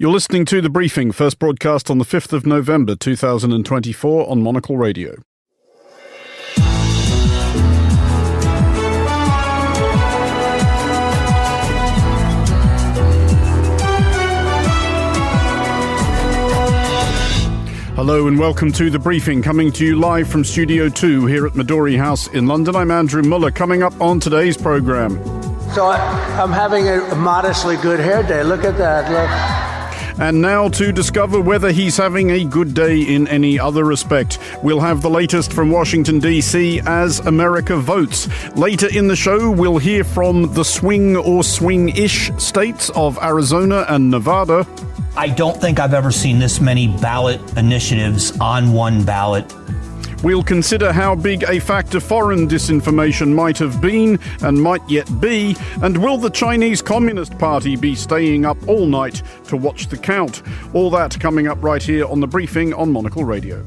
You're listening to The Briefing, first broadcast on the 5th of November 2024 on Monocle Radio. Hello and welcome to The Briefing, coming to you live from Studio 2 here at Midori House in London. I'm Andrew Mueller. Coming up on today's programme. So I'm having a modestly good hair day. Look at that. Look. And now to discover whether he's having a good day in any other respect. We'll have the latest from Washington, D.C. as America votes. Later in the show, we'll hear from the swing or swing-ish states of Arizona and Nevada. I don't think I've ever seen this many ballot initiatives on one ballot. We'll consider how big a factor foreign disinformation might have been and might yet be, and will the Chinese Communist Party be staying up all night to watch the count? All that coming up right here on The Briefing on Monocle Radio.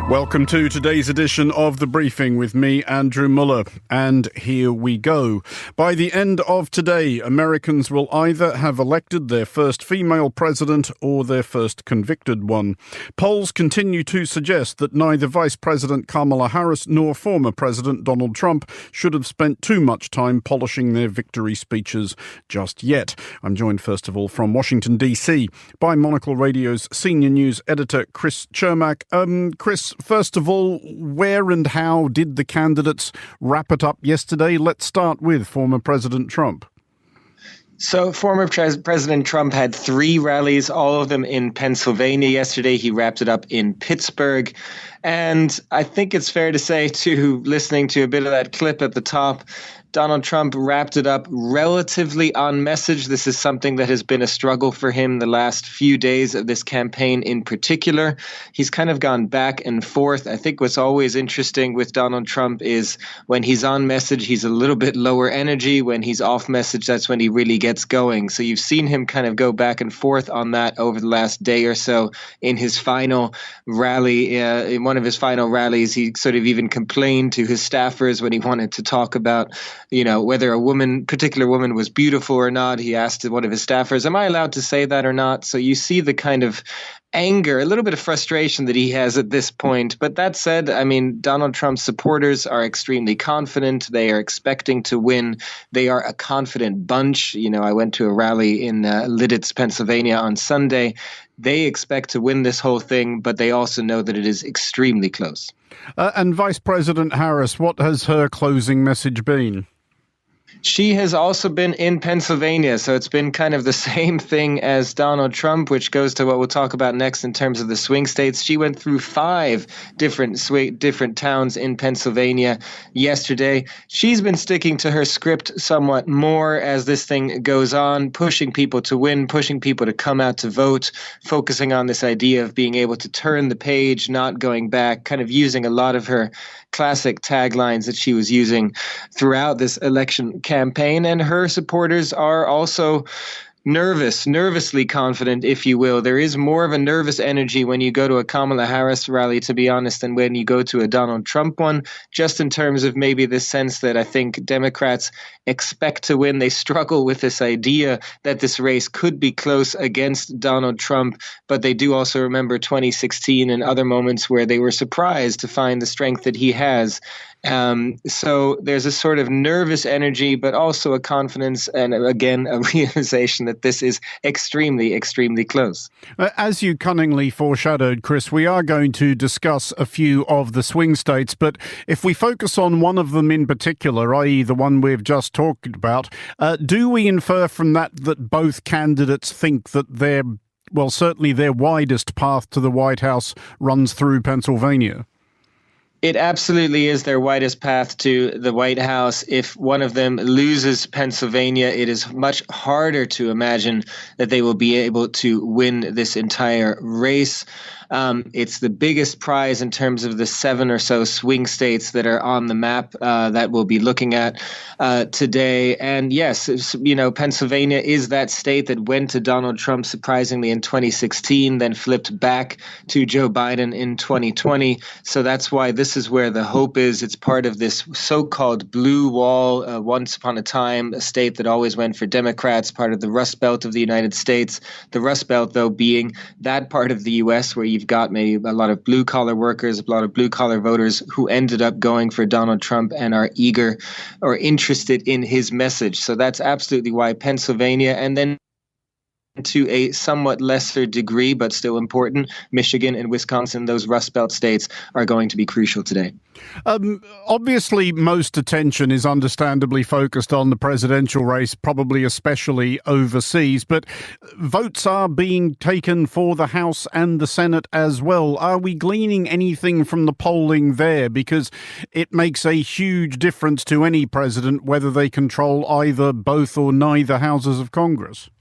Welcome to today's edition of The Briefing with me, Andrew Mueller. And here we go. By the end of today, Americans will either have elected their first female president or their first convicted one. Polls continue to suggest that neither Vice President Kamala Harris nor former President Donald Trump should have spent too much time polishing their victory speeches just yet. I'm joined first of all from Washington, D.C. by Monocle Radio's senior news editor, Chris Cermak. Chris, first of all, where and how did the candidates wrap it up yesterday? Let's start with former President Trump. So former President Trump had three rallies, all of them in Pennsylvania yesterday. He wrapped it up in Pittsburgh. And I think it's fair to say, too, listening to a bit of that clip at the top, Donald Trump wrapped it up relatively on message. This is something that has been a struggle for him the last few days of this campaign in particular. He's kind of gone back and forth. I think what's always interesting with Donald Trump is when he's on message, he's a little bit lower energy. When he's off message, that's when he really gets going. So you've seen him kind of go back and forth on that over the last day or so. In his final rally, in one of his final rallies, he sort of even complained to his staffers when he wanted to talk about whether a particular woman was beautiful or not. He asked one of his staffers, am I allowed to say that or not? So you see the kind of anger, a little bit of frustration that he has at this point. But that said, I mean, Donald Trump's supporters are extremely confident. They are expecting to win. They are a confident bunch. I went to a rally in Lidditz, Pennsylvania on Sunday. They expect to win this whole thing, but they also know that it is extremely close. And Vice President Harris, what has her closing message been? She has also been in Pennsylvania, so it's been kind of the same thing as Donald Trump, which goes to what we'll talk about next in terms of the swing states. She went through 5 different towns in Pennsylvania yesterday. She's been sticking to her script somewhat more as this thing goes on, pushing people to win, pushing people to come out to vote, focusing on this idea of being able to turn the page, not going back, kind of using a lot of her classic taglines that she was using throughout this election campaign. And her supporters are also nervously confident, if you will. There is more of a nervous energy when you go to a Kamala Harris rally, to be honest, than when you go to a Donald Trump one, just in terms of maybe the sense that I think Democrats expect to win. They struggle with this idea that this race could be close against Donald Trump, but they do also remember 2016 and other moments where they were surprised to find the strength that he has. So there's a sort of nervous energy, but also a confidence and, again, a realization that this is extremely, extremely close. As you cunningly foreshadowed, Chris, we are going to discuss a few of the swing states, but if we focus on one of them in particular, i.e. the one we've just talked about, do we infer from that both candidates think that certainly their widest path to the White House runs through Pennsylvania? It absolutely is their widest path to the White House. If one of them loses Pennsylvania, it is much harder to imagine that they will be able to win this entire race. It's the biggest prize in terms of the 7 or so swing states that are on the map that we'll be looking at today. And yes, Pennsylvania is that state that went to Donald Trump surprisingly in 2016, then flipped back to Joe Biden in 2020. So that's why this is where the hope is. It's part of this so-called blue wall. Once upon a time, a state that always went for Democrats, part of the Rust Belt of the United States. The Rust Belt, though, being that part of the U.S. where you've got maybe a lot of blue-collar workers, a lot of blue-collar voters who ended up going for Donald Trump and are eager or interested in his message. So that's absolutely why Pennsylvania, and then to a somewhat lesser degree, but still important, Michigan and Wisconsin, those Rust Belt states, are going to be crucial today. Obviously, most attention is understandably focused on the presidential race, probably especially overseas, but votes are being taken for the House and the Senate as well. Are we gleaning anything from the polling there? Because it makes a huge difference to any president whether they control either, both or neither houses of Congress.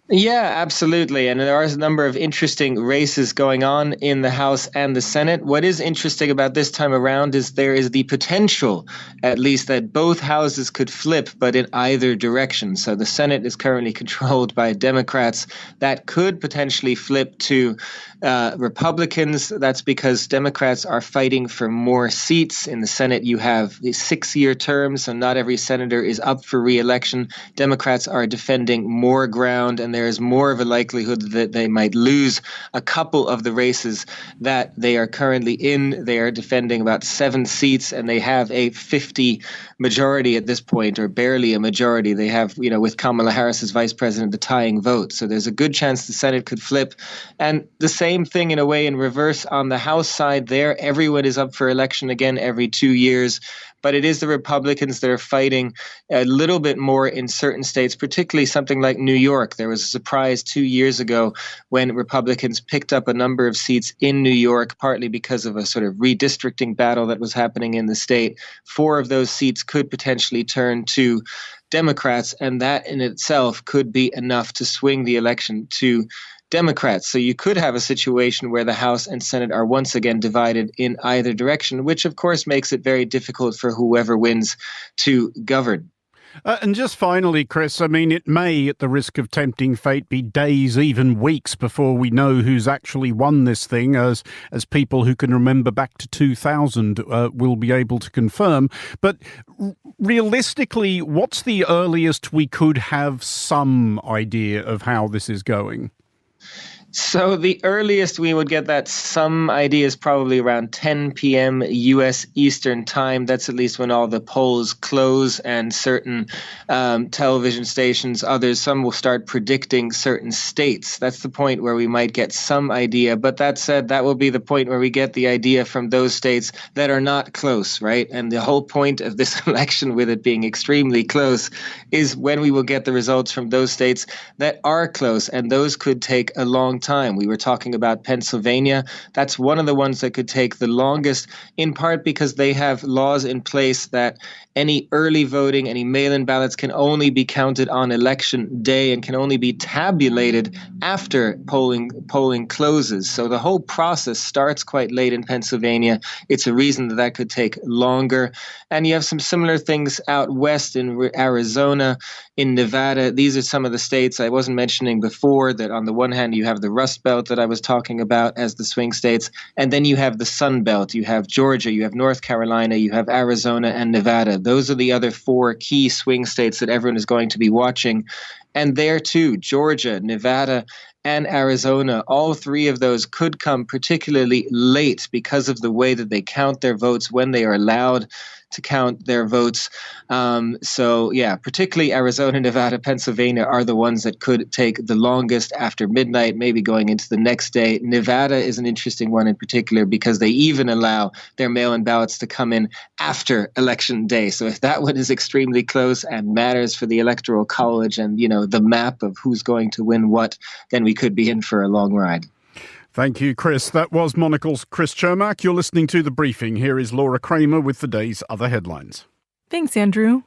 Yeah, absolutely. And there are a number of interesting races going on in the House and the Senate. What is interesting about this time around is there is the potential, at least, that both houses could flip, but in either direction. So the Senate is currently controlled by Democrats. That could potentially flip to Republicans. That's because Democrats are fighting for more seats. In the Senate, you have the 6-year terms, so not every senator is up for re-election. Democrats are defending more ground, and there is more of a likelihood that they might lose a couple of the races that they are currently in. They are defending about 7 seats, and they have a 50 majority at this point, or barely a majority. They have, with Kamala Harris as vice president, the tying vote. So there's a good chance the Senate could flip. And the same thing in a way in reverse on the House side there. Everyone is up for election again every 2 years. But it is the Republicans that are fighting a little bit more in certain states, particularly something like New York. There was a surprise 2 years ago when Republicans picked up a number of seats in New York, partly because of a sort of redistricting battle that was happening in the state. 4 of those seats could potentially turn to Democrats, and that in itself could be enough to swing the election to Democrats. So you could have a situation where the House and Senate are once again divided in either direction, which of course makes it very difficult for whoever wins to govern. And just finally, Chris, it may, at the risk of tempting fate, be days, even weeks before we know who's actually won this thing, as people who can remember back to 2000 will be able to confirm. But realistically, what's the earliest we could have some idea of how this is going? So the earliest we would get that some idea is probably around 10 p.m. U.S. Eastern time. That's at least when all the polls close, and certain television stations, others, some will start predicting certain states. That's the point where we might get some idea. But that said, that will be the point where we get the idea from those states that are not close, right? And the whole point of this election, with it being extremely close, is when we will get the results from those states that are close. And those could take a long time. We were talking about Pennsylvania. That's one of the ones that could take the longest, in part because they have laws in place that any early voting, any mail-in ballots can only be counted on election day and can only be tabulated after polling closes. So the whole process starts quite late in Pennsylvania. It's a reason that could take longer. And you have some similar things out west in Arizona, in Nevada. These are some of the states I wasn't mentioning before, that on the one hand you have the Rust Belt that I was talking about as the swing states, and then you have the Sun Belt. You have Georgia, you have North Carolina, you have Arizona and Nevada. Those are the other 4 key swing states that everyone is going to be watching. And there too, Georgia, Nevada, and Arizona, all 3 of those could come particularly late because of the way that they count their votes, when they are allowed to count their votes. Particularly Arizona, Nevada, Pennsylvania are the ones that could take the longest after midnight, maybe going into the next day. Nevada is an interesting one in particular because they even allow their mail-in ballots to come in after election day. So if that one is extremely close and matters for the Electoral College and, the map of who's going to win what, then we could be in for a long ride. Thank you, Chris. That was Monocle's Chris Cermak. You're listening to The Briefing. Here is Laura Kramer with the day's other headlines. Thanks, Andrew.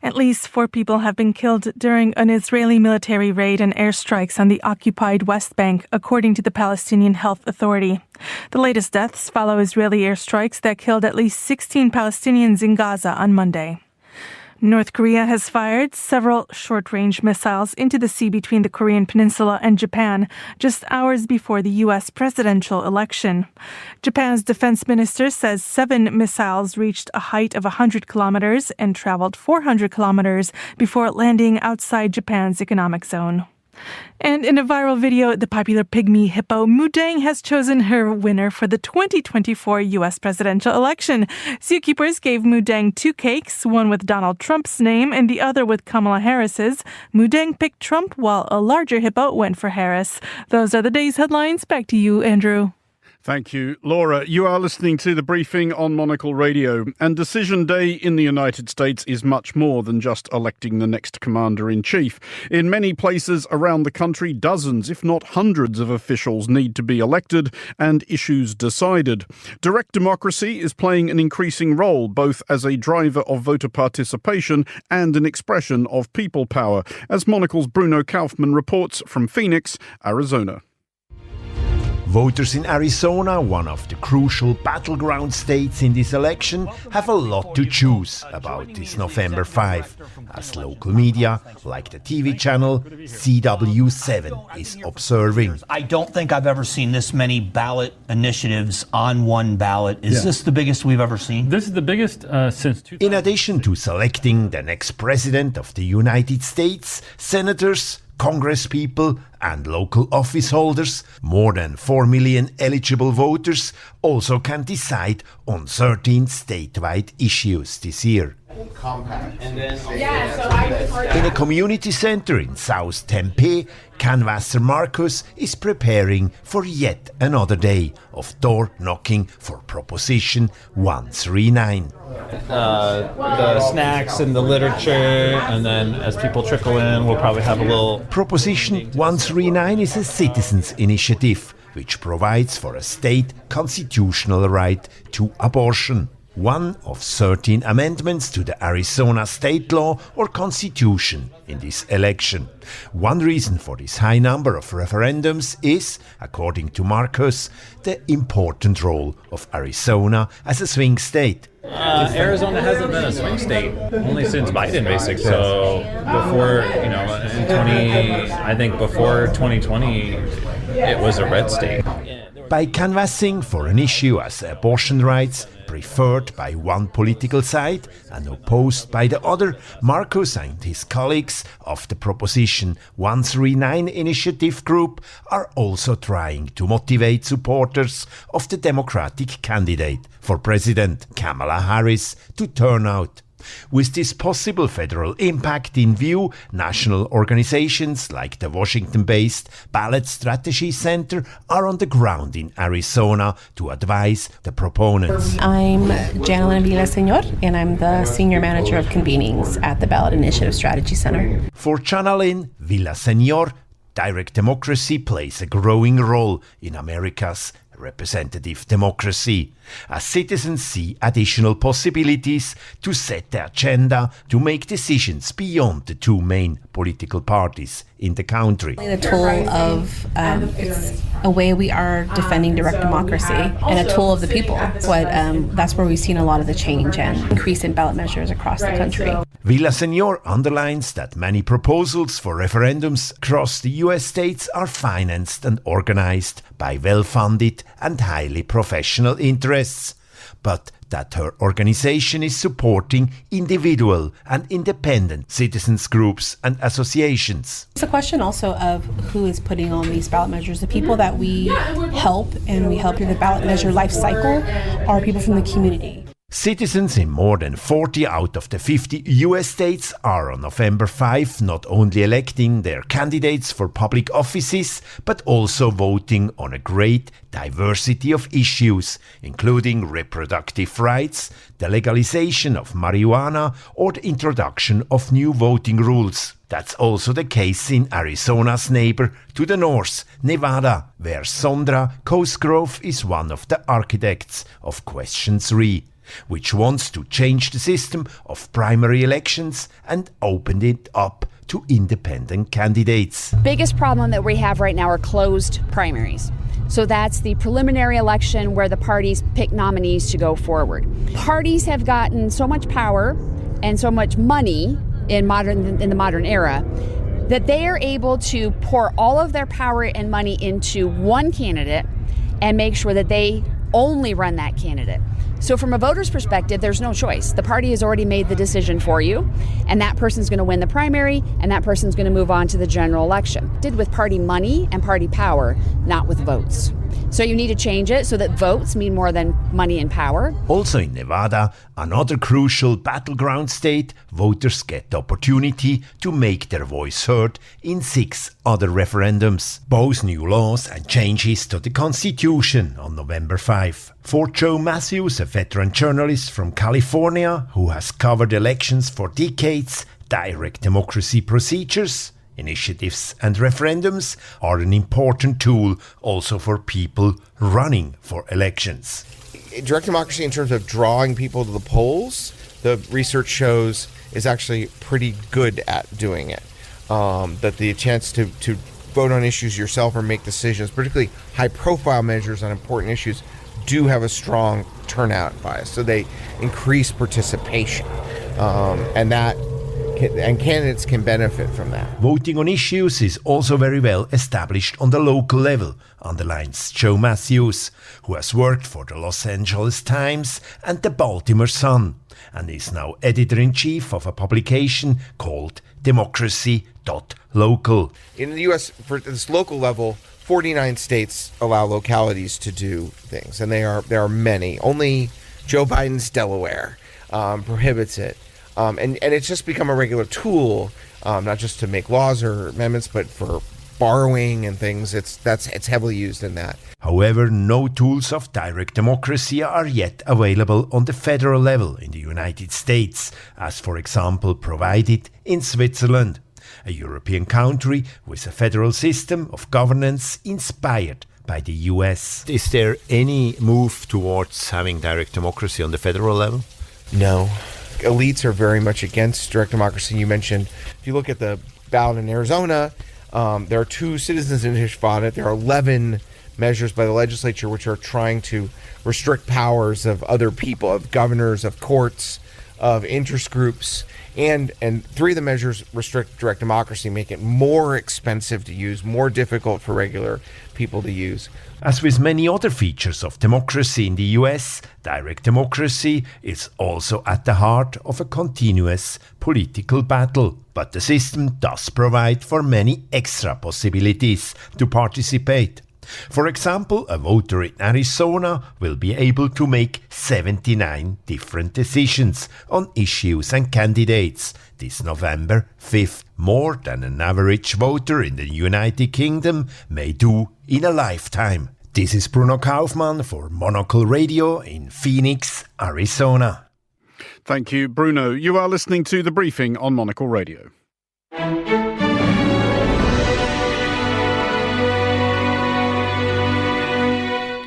At least 4 people have been killed during an Israeli military raid and airstrikes on the occupied West Bank, according to the Palestinian Health Authority. The latest deaths follow Israeli airstrikes that killed at least 16 Palestinians in Gaza on Monday. North Korea has fired several short-range missiles into the sea between the Korean peninsula and Japan just hours before the U.S. presidential election. Japan's defense minister says 7 missiles reached a height of 100 kilometers and traveled 400 kilometers before landing outside Japan's economic zone. And in a viral video, the popular pygmy hippo Mudang has chosen her winner for the 2024 U.S. presidential election. Zookeepers gave Mudang 2 cakes, one with Donald Trump's name and the other with Kamala Harris's. Mudang picked Trump while a larger hippo went for Harris. Those are the day's headlines. Back to you, Andrew. Thank you, Laura. You are listening to The Briefing on Monocle Radio. And Decision Day in the United States is much more than just electing the next commander-in-chief. In many places around the country, dozens, if not hundreds of officials need to be elected and issues decided. Direct democracy is playing an increasing role, both as a driver of voter participation and an expression of people power, as Monocle's Bruno Kaufmann reports from Phoenix, Arizona. Voters in Arizona, one of the crucial battleground states in this election, have a lot to choose about this November 5, as local media, like the TV channel CW7, is observing. I don't think I've ever seen this many ballot initiatives on one ballot. Is this the biggest we've ever seen? This is the biggest since 2000. In addition to selecting the next president of the United States, senators, congresspeople and local office holders, more than 4 million eligible voters, also can decide on 13 statewide issues this year. In a community center in South Tempe, canvasser Marcus is preparing for yet another day of door knocking for Proposition 139. The snacks and the literature, and then as people trickle in, we'll probably have a little... Proposition 139 is a citizens' initiative which provides for a state constitutional right to abortion. One of 13 amendments to the Arizona state law or constitution in this election. One reason for this high number of referendums is, according to Marcus, the important role of Arizona as a swing state. Arizona hasn't been a swing state only since Biden, basically. So before, before 2020, it was a red state. By canvassing for an issue as abortion rights, preferred by one political side and opposed by the other, Marcus and his colleagues of the Proposition 139 initiative group are also trying to motivate supporters of the Democratic candidate for president, Kamala Harris, to turn out. With this possible federal impact in view, national organizations like the Washington-based Ballot Strategy Center are on the ground in Arizona to advise the proponents. I'm Janelyn Villaseñor, and I'm the Senior Manager of Convenings at the Ballot Initiative Strategy Center. For Janelyn Villaseñor, direct democracy plays a growing role in America's representative democracy, as citizens see additional possibilities to set the agenda to make decisions beyond the 2 main political parties in the country. The tool of it's a way we are defending direct democracy and a tool of the people. That's where we've seen a lot of the change and increase in ballot measures across the country. Villaseñor underlines that many proposals for referendums across the U.S. states are financed and organized by well-funded and highly professional interests, but that her organization is supporting individual and independent citizens groups and associations. It's a question also of who is putting on these ballot measures. The people that we help and we help through the ballot measure life cycle are people from the community. Citizens in more than 40 out of the 50 US states are on November 5 not only electing their candidates for public offices, but also voting on a great diversity of issues, including reproductive rights, the legalization of marijuana, or the introduction of new voting rules. That's also the case in Arizona's neighbor to the north, Nevada, where Sondra Cosgrove is one of the architects of Question 3. which wants to change the system of primary elections and open it up to independent candidates. Biggest problem that we have right now are closed primaries. So that's the preliminary election where the parties pick nominees to go forward. Parties have gotten so much power and so much money in the modern era that they are able to pour all of their power and money into one candidate and make sure that they only run that candidate. So from a voter's perspective, there's no choice. The party has already made the decision for you, and that person's going to win the primary, and that person's going to move on to the general election. Did with party money and party power, not with votes. So you need to change it so that votes mean more than money and power. Also in Nevada, another crucial battleground state, voters get the opportunity to make their voice heard in 6 other referendums. Both new laws and changes to the Constitution on November 5. For Joe Matthews, a veteran journalist from California who has covered elections for decades, direct democracy procedures, initiatives and referendums are an important tool also for people running for elections. Direct democracy in terms of drawing people to the polls, the research shows is actually pretty good at doing it. That the chance to vote on issues yourself or make decisions, particularly high profile measures on important issues, do have a strong turnout bias. So they increase participation. And candidates can benefit from that. Voting on issues is also very well established on the local level, underlines Joe Matthews, who has worked for the Los Angeles Times and the Baltimore Sun, and is now editor-in-chief of a publication called Democracy.Local. In the U.S., for this local level, 49 states allow localities to do things, and there are many. Only Joe Biden's Delaware prohibits it. And it's just become a regular tool, not just to make laws or amendments, but for borrowing and things. It's heavily used in that. However, no tools of direct democracy are yet available on the federal level in the United States, as for example provided in Switzerland, a European country with a federal system of governance inspired by the US. Is there any move towards having direct democracy on the federal level? No. Elites are very much against direct democracy. You mentioned, if you look at the ballot in Arizona, there are 2 citizens initiative on it. There are 11 measures by the legislature which are trying to restrict powers of other people, of governors, of courts, of interest groups. And 3 of the measures restrict direct democracy, make it more expensive to use, more difficult for regular people to use. As with many other features of democracy in the US, direct democracy is also at the heart of a continuous political battle. But the system does provide for many extra possibilities to participate. For example, a voter in Arizona will be able to make 79 different decisions on issues and candidates this November 5th, more than an average voter in the United Kingdom may do in a lifetime. This is Bruno Kaufmann for Monocle Radio in Phoenix, Arizona. Thank you, Bruno. You are listening to The Briefing on Monocle Radio.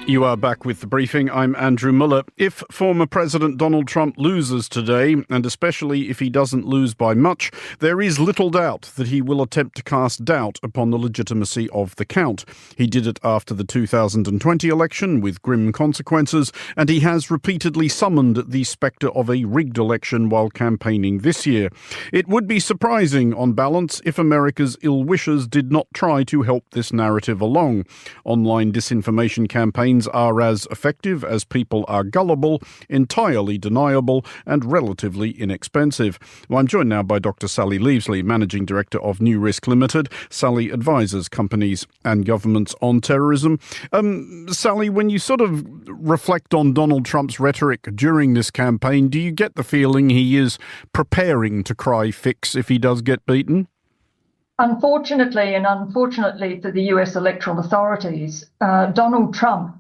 You are back with The Briefing. I'm Andrew Mueller. If former President Donald Trump loses today, and especially if he doesn't lose by much, there is little doubt that he will attempt to cast doubt upon the legitimacy of the count. He did it after the 2020 election with grim consequences, and he has repeatedly summoned the spectre of a rigged election while campaigning this year. It would be surprising, on balance, if America's ill wishers did not try to help this narrative along. Online disinformation campaigns are as effective as people are gullible, entirely deniable, and relatively inexpensive. Well, I'm joined now by Dr. Sally Leavesley, Managing Director of New Risk Limited. Sally advises companies and governments on terrorism. Sally, when you sort of reflect on Donald Trump's rhetoric during this campaign, do you get the feeling he is preparing to cry fix if he does get beaten? Unfortunately for the US electoral authorities, Donald Trump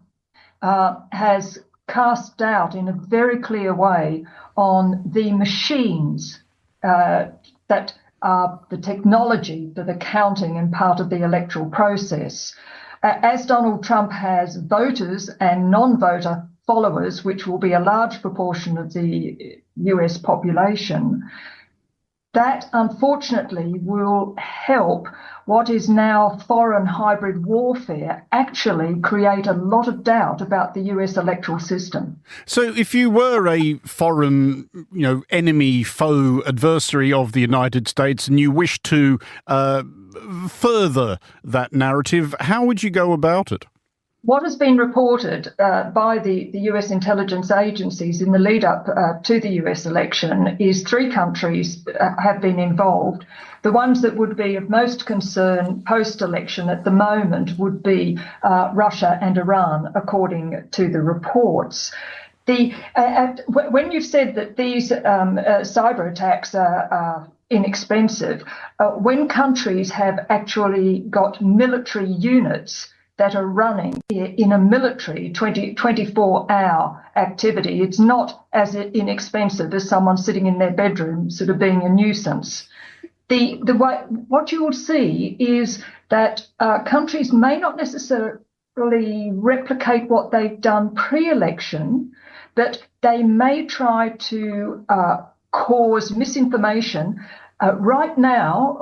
has cast doubt in a very clear way on the machines that are the technology for the counting and part of the electoral process. As Donald Trump has voters and non-voter followers, which will be a large proportion of the US population, that unfortunately will help what is now foreign hybrid warfare actually create a lot of doubt about the US electoral system. So if you were a foreign, enemy, foe, adversary of the United States and you wish to further that narrative, how would you go about it? What has been reported by the US intelligence agencies in the lead up to the US election is 3 countries have been involved. The ones that would be of most concern post-election at the moment would be Russia and Iran, according to the reports. When you've said that these cyber attacks are inexpensive, when countries have actually got military units that are running in a military 24-hour activity, it's not as inexpensive as someone sitting in their bedroom sort of being a nuisance. What you will see is that countries may not necessarily replicate what they've done pre-election, but they may try to cause misinformation right now,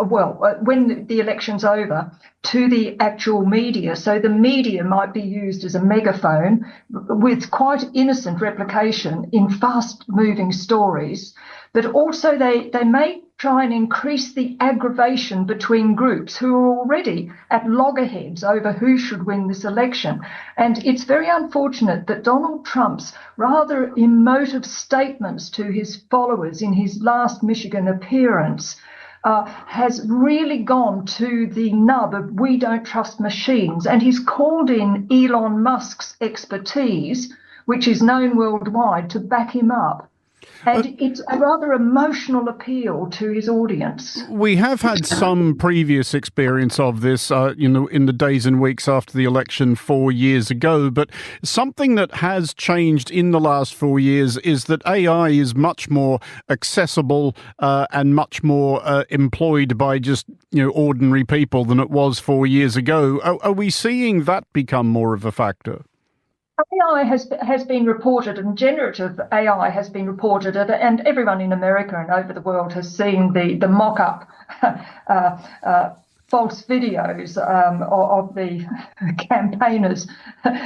when the election's over, to the actual media. So the media might be used as a megaphone with quite innocent replication in fast-moving stories, but also they may try and increase the aggravation between groups who are already at loggerheads over who should win this election. And it's very unfortunate that Donald Trump's rather emotive statements to his followers in his last Michigan appearance has really gone to the nub of we don't trust machines. And he's called in Elon Musk's expertise, which is known worldwide, to back him up. And it's a rather emotional appeal to his audience. We have had some previous experience of this, in the days and weeks after the election 4 years ago. But something that has changed in the last 4 years is that AI is much more accessible and much more employed by just ordinary people than it was 4 years ago. Are we seeing that become more of a factor? AI has been reported, and generative AI has been reported, and everyone in America and over the world has seen the mock-up false videos of the campaigners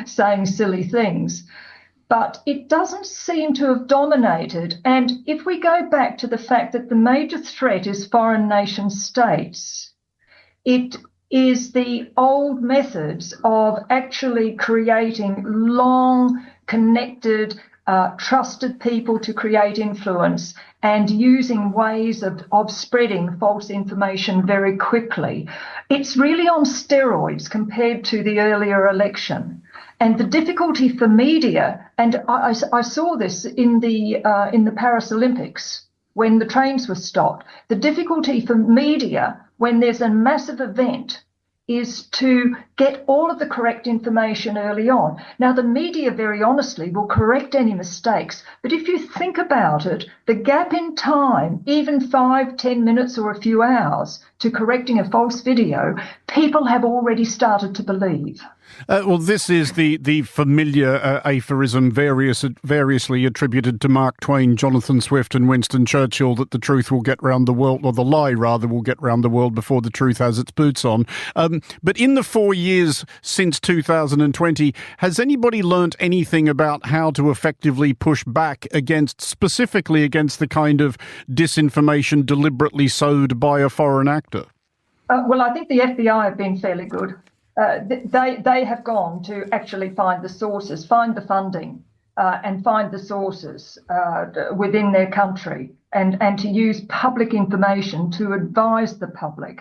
saying silly things. But it doesn't seem to have dominated. And if we go back to the fact that the major threat is foreign nation states, it is the old methods of actually creating long, connected, trusted people to create influence and using ways of spreading false information very quickly. It's really on steroids compared to the earlier election. And the difficulty for media, and I saw this in the Paris Olympics when the trains were stopped, the difficulty for media when there's a massive event is to get all of the correct information early on. Now, the media, very honestly, will correct any mistakes. But if you think about it, the gap in time, even 5, 10 minutes or a few hours to correcting a false video, people have already started to believe. Well, this is the familiar aphorism variously attributed to Mark Twain, Jonathan Swift and Winston Churchill, that the truth will get round the world, or the lie, rather, will get round the world before the truth has its boots on. But in the 4 years since 2020, has anybody learnt anything about how to effectively push back specifically against the kind of disinformation deliberately sowed by a foreign actor? Well, I think the FBI have been fairly good. They have gone to actually find the sources, find the funding, and find the sources within their country, and to use public information to advise the public.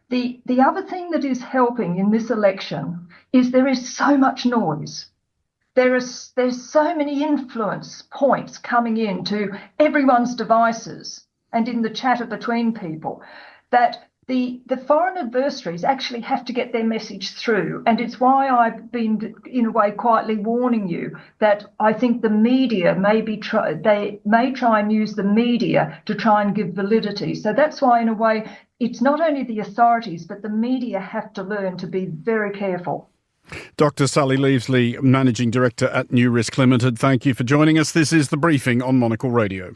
The other thing that is helping in this election is there is so much noise. There's so many influence points coming into everyone's devices and in the chatter between people that the foreign adversaries actually have to get their message through. And it's why I've been, in a way, quietly warning you that I think the media they may try and use the media to try and give validity. So that's why, in a way, it's not only the authorities, but the media have to learn to be very careful. Dr. Sally Leavesley, Managing Director at New Risk Limited, thank you for joining us. This is The Briefing on Monocle Radio.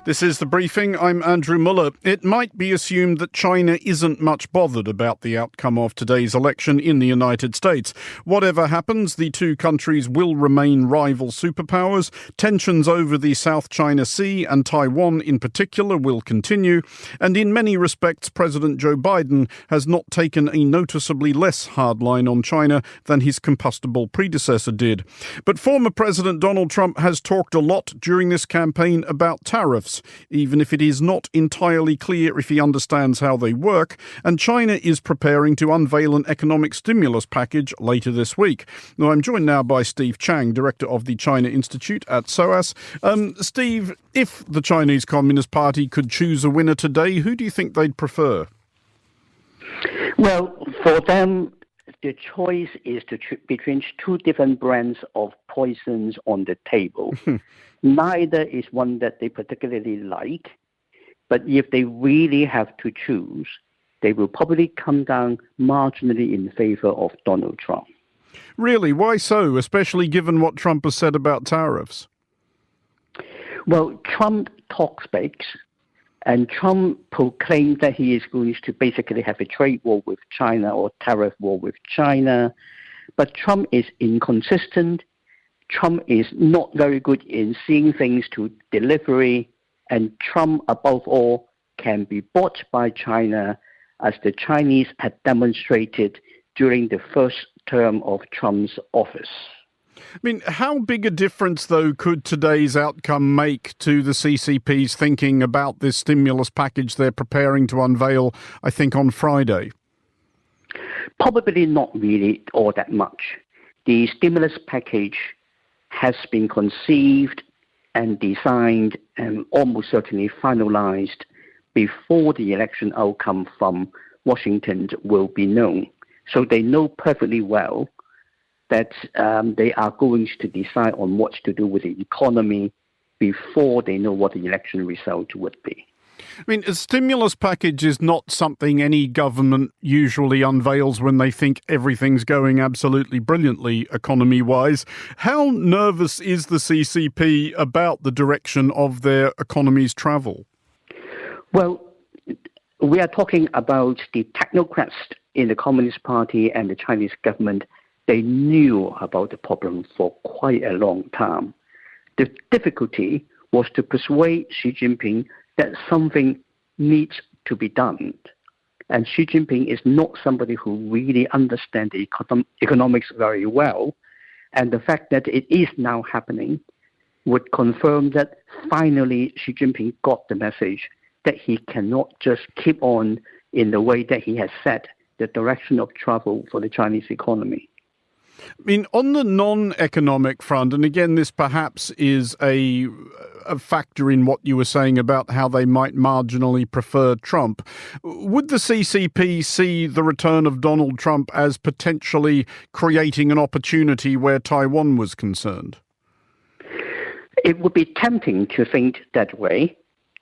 This is The Briefing. I'm Andrew Mueller. It might be assumed that China isn't much bothered about the outcome of today's election in the United States. Whatever happens, the two countries will remain rival superpowers. Tensions over the South China Sea and Taiwan in particular will continue. And in many respects, President Joe Biden has not taken a noticeably less hard line on China than his combustible predecessor did. But former President Donald Trump has talked a lot during this campaign about tariffs, even if it is not entirely clear if he understands how they work, and China is preparing to unveil an economic stimulus package later this week. Now, I'm joined now by Steve Chang, Director of the China Institute at SOAS. Steve, if the Chinese Communist Party could choose a winner today, who do you think they'd prefer? Well, for them, the choice is between two different brands of poisons on the table. Neither is one that they particularly like, but if they really have to choose, they will probably come down marginally in favor of Donald Trump. Really? Why so, especially given what Trump has said about tariffs? Well, Trump talks big, and Trump proclaimed that he is going to basically have a trade war with China or tariff war with China, but Trump is inconsistent. Trump is not very good in seeing things to delivery, and Trump, above all, can be bought by China, as the Chinese had demonstrated during the first term of Trump's office. I mean, how big a difference, though, could today's outcome make to the CCP's thinking about this stimulus package they're preparing to unveil, I think, on Friday? Probably not really all that much. The stimulus package has been conceived and designed and almost certainly finalized before the election outcome from Washington will be known. So they know perfectly well that they are going to decide on what to do with the economy before they know what the election result would be. I mean, a stimulus package is not something any government usually unveils when they think everything's going absolutely brilliantly economy-wise. How nervous is the CCP about the direction of their economy's travel? Well, we are talking about the technocrats in the Communist Party and the Chinese government. They knew about the problem for quite a long time. The difficulty was to persuade Xi Jinping that something needs to be done. And Xi Jinping is not somebody who really understands the economics very well. And the fact that it is now happening would confirm that finally Xi Jinping got the message that he cannot just keep on in the way that he has set the direction of travel for the Chinese economy. I mean, on the non-economic front, and again, this perhaps is a factor in what you were saying about how they might marginally prefer Trump, would the CCP see the return of Donald Trump as potentially creating an opportunity where Taiwan was concerned? It would be tempting to think that way,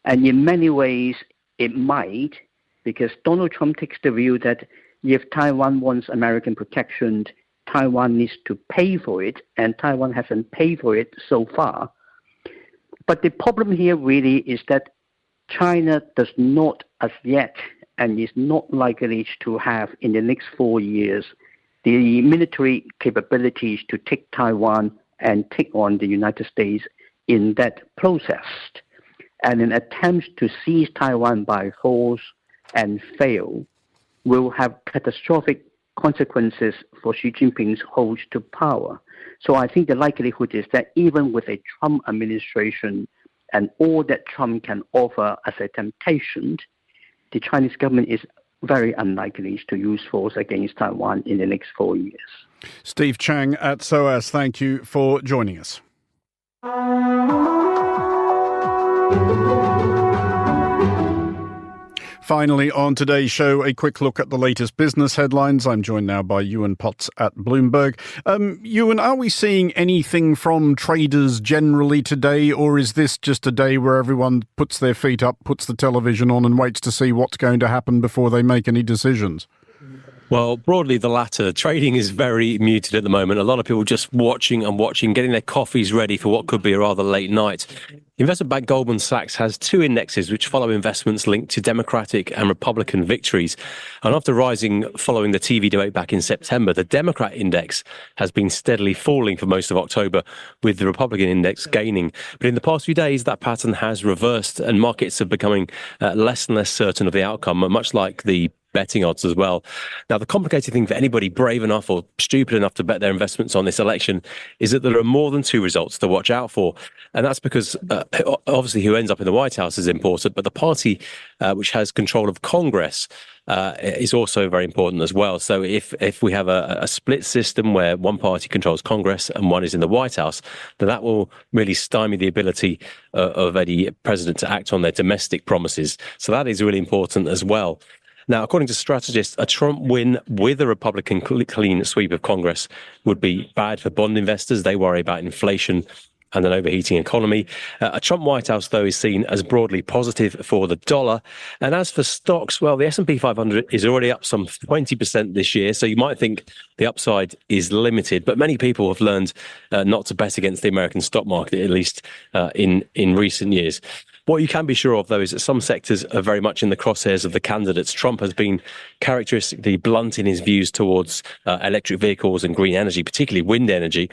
and in many ways it might, because Donald Trump takes the view that if Taiwan wants American protection, Taiwan needs to pay for it, and Taiwan hasn't paid for it so far. But the problem here really is that China does not as yet, and is not likely to have in the next 4 years, the military capabilities to take Taiwan and take on the United States in that process. And an attempt to seize Taiwan by force and fail will have catastrophic consequences for Xi Jinping's hold to power. So I think the likelihood is that even with a Trump administration and all that Trump can offer as a temptation, the Chinese government is very unlikely to use force against Taiwan in the next 4 years. Steve Chang at SOAS, thank you for joining us. Finally, on today's show, a quick look at the latest business headlines. I'm joined now by Yuan Potts at Bloomberg. Yuan, are we seeing anything from traders generally today, or is this just a day where everyone puts their feet up, puts the television on and waits to see what's going to happen before they make any decisions? Well, broadly the latter. Trading is very muted at the moment. A lot of people just watching, getting their coffees ready for what could be a rather late night. Investment bank Goldman Sachs has two indexes which follow investments linked to Democratic and Republican victories. And after rising following the TV debate back in September, the Democrat index has been steadily falling for most of October, with the Republican index gaining. But in the past few days, that pattern has reversed and markets are becoming less and less certain of the outcome, much like the betting odds as well. Now, the complicated thing for anybody brave enough or stupid enough to bet their investments on this election is that there are more than two results to watch out for. And that's because obviously who ends up in the White House is important, but the party which has control of Congress is also very important as well. So if we have a split system where one party controls Congress and one is in the White House, then that will really stymie the ability of any president to act on their domestic promises. So that is really important as well. Now, according to strategists, a Trump win with a Republican clean sweep of Congress would be bad for bond investors. They worry about inflation and an overheating economy. A Trump White House, though, is seen as broadly positive for the dollar. And as for stocks, well, the S&P 500 is already up some 20% this year. So you might think the upside is limited. But many people have learned not to bet against the American stock market, at least in recent years. What you can be sure of, though, is that some sectors are very much in the crosshairs of the candidates. Trump has been characteristically blunt in his views towards electric vehicles and green energy, particularly wind energy.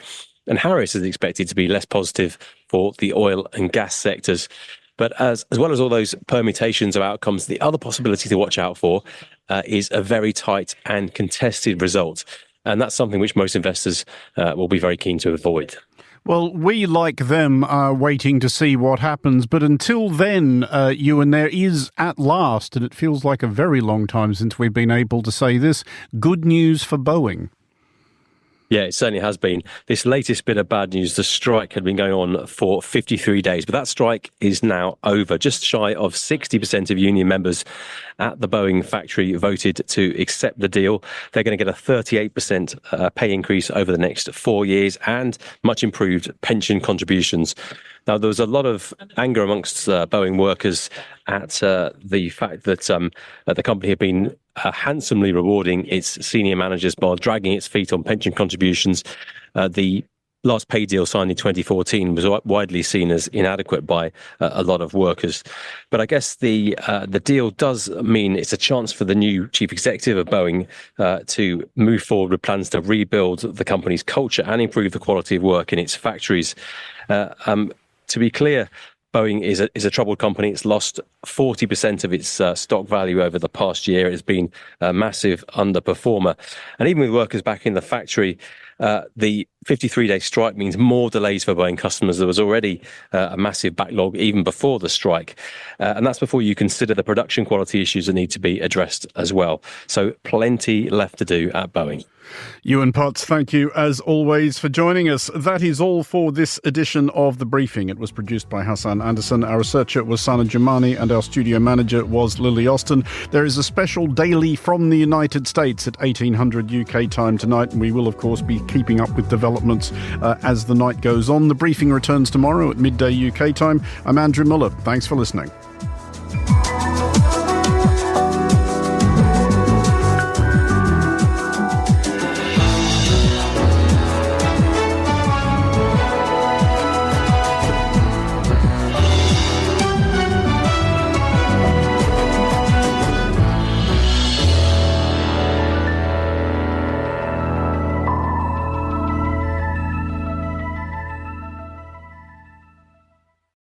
And Harris is expected to be less positive for the oil and gas sectors. But as well as all those permutations of outcomes, the other possibility to watch out for is a very tight and contested result. And that's something which most investors will be very keen to avoid. Well, we, like them, are waiting to see what happens. But until then, Yuan, there is at last, and it feels like a very long time since we've been able to say this, good news for Boeing. Yeah, it certainly has been. This latest bit of bad news, the strike had been going on for 53 days, but that strike is now over. Just shy of 60% of union members at the Boeing factory voted to accept the deal. They're going to get a 38% pay increase over the next 4 years and much improved pension contributions. Now, there was a lot of anger amongst Boeing workers at the fact that the company had been handsomely rewarding its senior managers by dragging its feet on pension contributions. The last pay deal signed in 2014 was widely seen as inadequate by a lot of workers. But I guess the deal does mean it's a chance for the new chief executive of Boeing to move forward with plans to rebuild the company's culture and improve the quality of work in its factories. To be clear, Boeing is a troubled company. It's lost 40% of its stock value over the past year. It's been a massive underperformer. And even with workers back in the factory, the 53-day strike means more delays for Boeing customers. There was already a massive backlog even before the strike. And that's before you consider the production quality issues that need to be addressed as well. So plenty left to do at Boeing. Yuan Potts, thank you as always for joining us. That is all for this edition of The Briefing. It was produced by Hassan Anderson. Our researcher was Sana Jamani and our studio manager was Lily Austin. There is a special daily from the United States at 1800 UK time tonight, and we will of course be keeping up with developments as the night goes on. The Briefing returns tomorrow at midday UK time. I'm Andrew Mueller. Thanks for listening.